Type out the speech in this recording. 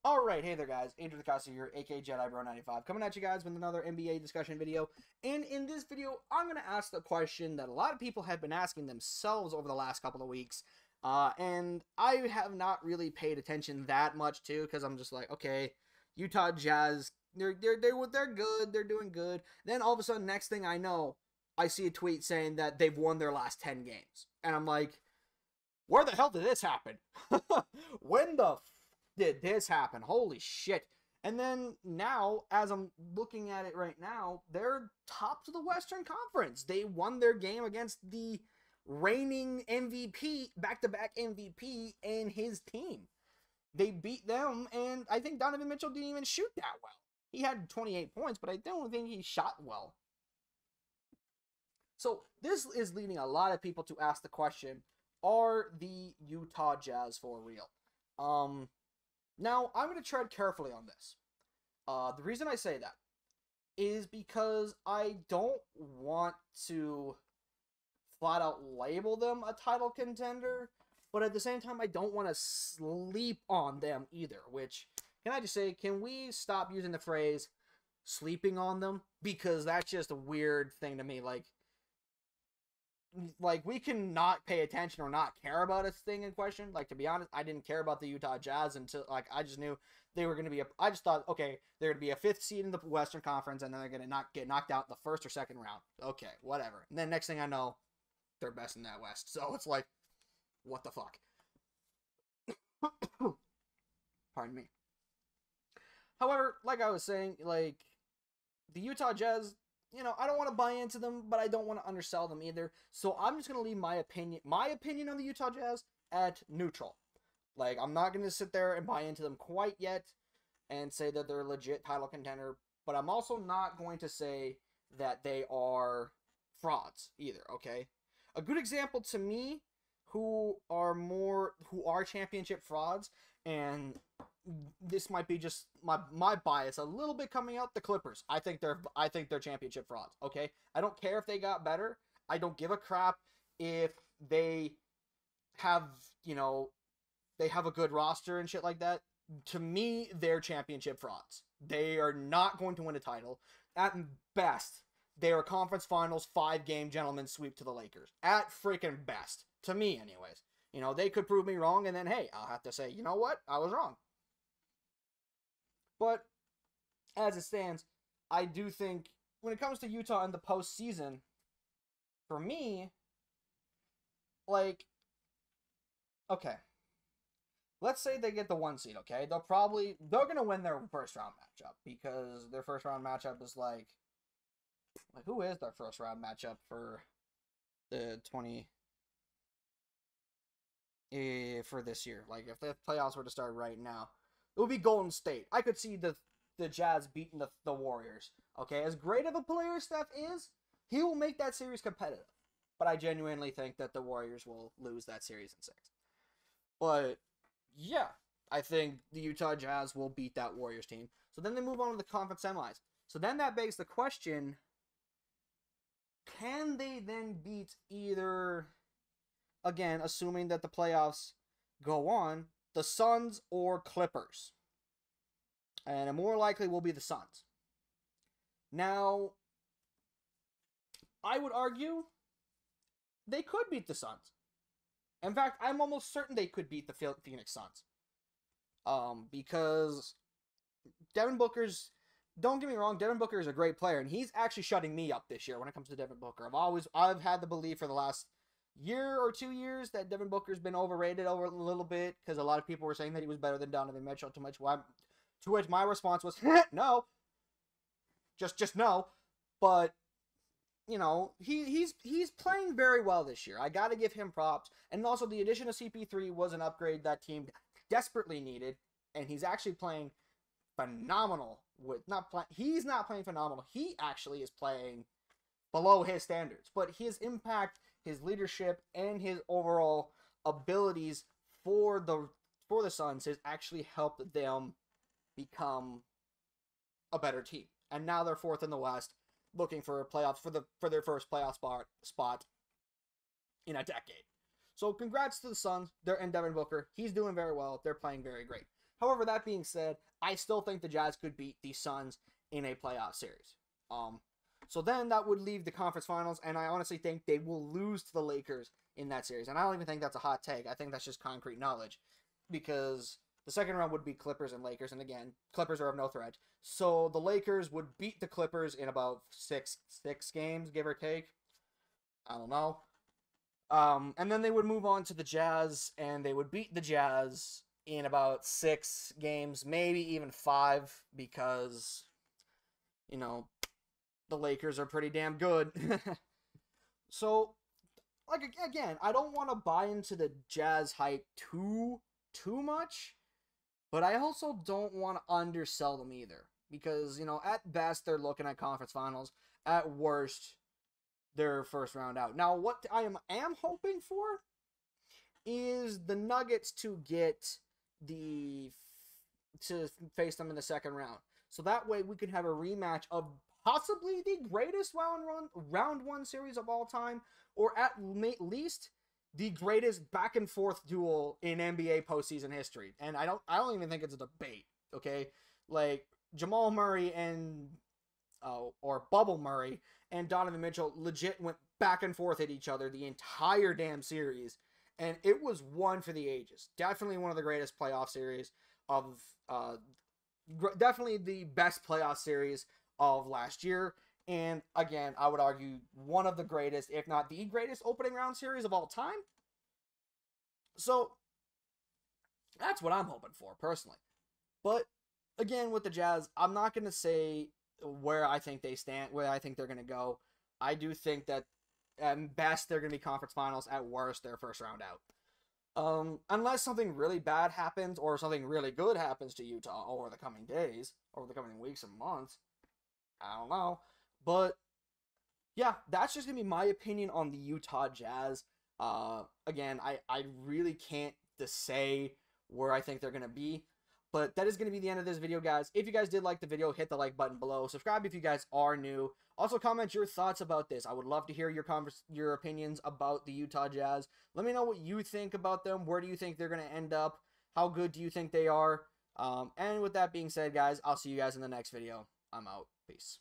Alright, hey there guys, Andrew the Costa here, aka JediBro95, coming at you guys with another NBA discussion video. And in this video, I'm going to ask the question that a lot of people have been asking themselves over the last couple of weeks. And I have not really paid attention that much to, because I'm just like, okay, Utah Jazz, they're good, they're doing good. Then all of a sudden, next thing I know, I see a tweet saying that they've won their last 10 games. And I'm like, where the hell did this happen? When the did this happen? Holy shit. And then now, as I'm looking at it right now, they're top of the Western Conference. They won their game against the reigning MVP, back-to-back MVP, and his team. They beat them, and I think Donovan Mitchell didn't even shoot that well. He had 28 points, but I don't think he shot well. So this is leading a lot of people to ask the question, are the Utah Jazz for real? Now, I'm going to tread carefully on this. The reason I say that is because I don't want to flat out label them a title contender, but at the same time, I don't want to sleep on them either, which, can I just say, can we stop using the phrase sleeping on them? Because that's just a weird thing to me. Like, we can not pay attention or not care about a thing in question. Like, to be honest, I didn't care about the Utah Jazz until, like, I just knew they were going to be I just thought, okay, they're going to be a 5th seed in the Western Conference, and then they're going to get knocked out in the 1st or 2nd round. Okay, whatever. And then next thing I know, they're best in that West. So it's like, what the fuck? Pardon me. However, like I was saying, like, the Utah Jazz, you know, I don't want to buy into them, but I don't want to undersell them either. So I'm just going to leave my opinion on the Utah Jazz at neutral. Like, I'm not going to sit there and buy into them quite yet and say that they're a legit title contender, but I'm also not going to say that they are frauds either, okay? A good example to me who are championship frauds, and this might be just my bias a little bit coming out, the Clippers. I think they're championship frauds, okay? I don't care if they got better. I don't give a crap if they have, you know, they have a good roster and shit like that. To me, they're championship frauds. They are not going to win a title. At best, they are conference finals 5-game gentleman sweep to the Lakers. At freaking best. To me, anyways. You know, they could prove me wrong, and then, hey, I'll have to say, you know what? I was wrong. But as it stands, I do think when it comes to Utah in the postseason, for me, like, okay, let's say they get the 1 seed, okay? They're going to win their first round matchup, because their first round matchup is like who is their first round matchup for the for this year? Like, if the playoffs were to start right now, it would be Golden State. I could see the Jazz beating the Warriors. Okay, as great of a player Steph is, he will make that series competitive. But I genuinely think that the Warriors will lose that series in 6. But, yeah, I think the Utah Jazz will beat that Warriors team. So then they move on to the conference semis. So then that begs the question, can they then beat either, again, assuming that the playoffs go on, the Suns or Clippers? And it more likely will be the Suns. Now, I would argue they could beat the Suns. In fact, I'm almost certain they could beat the Phoenix Suns. Because Devin Booker's, don't get me wrong, Devin Booker is a great player, and he's actually shutting me up this year when it comes to Devin Booker. I've had the belief for the last year or 2 years that Devin Booker's been overrated a little bit, because a lot of people were saying that he was better than Donovan Mitchell. To which my response was, no. Just no. But, you know, he's playing very well this year. I got to give him props. And also, the addition of CP3 was an upgrade that team desperately needed, and he's actually playing phenomenal. He's not playing phenomenal. He actually is playing below his standards. But his impact, his leadership, and his overall abilities for the Suns has actually helped them become a better team. And now they're 4th in the West, looking for playoffs for their first playoff spot in a decade. So congrats to the Suns. They're in Devin Booker. He's doing very well. They're playing very great. However, that being said, I still think the Jazz could beat the Suns in a playoff series. So then that would leave the conference finals, and I honestly think they will lose to the Lakers in that series. And I don't even think that's a hot take. I think that's just concrete knowledge, because the second round would be Clippers and Lakers, and again, Clippers are of no threat. So the Lakers would beat the Clippers in about six games, give or take. I don't know. And then they would move on to the Jazz, and they would beat the Jazz in about 6 games, maybe even 5, because, you know, the Lakers are pretty damn good. So, like, again, I don't want to buy into the Jazz hype too much, but I also don't want to undersell them either, because, you know, at best, they're looking at conference finals. At worst, they're first round out. Now, what I am hoping for is the Nuggets to face them in the second round. So that way we can have a rematch of possibly the greatest round one series of all time, or at least the greatest back and forth duel in NBA postseason history. And I don't even think it's a debate. Okay, like Jamal Murray and or Bubble Murray and Donovan Mitchell legit went back and forth at each other the entire damn series, and it was one for the ages. Definitely one of the greatest playoff series of definitely the best playoff series of last year. And again, I would argue one of the greatest, if not the greatest, opening round series of all time. So that's what I'm hoping for personally. But again, with the Jazz, I'm not going to say where I think they stand, where I think they're going to go. I do think that at best they're going to be conference finals. At worst, they're first round out. Unless something really bad happens or something really good happens to Utah over the coming days, over the coming weeks and months. I don't know. But yeah, that's just going to be my opinion on the Utah Jazz. Again, I really can't say where I think they're going to be. But that is going to be the end of this video, guys. If you guys did like the video, hit the like button below. Subscribe if you guys are new. Also, comment your thoughts about this. I would love to hear your opinions about the Utah Jazz. Let me know what you think about them. Where do you think they're going to end up? How good do you think they are? And with that being said, guys, I'll see you guys in the next video. I'm out. Peace.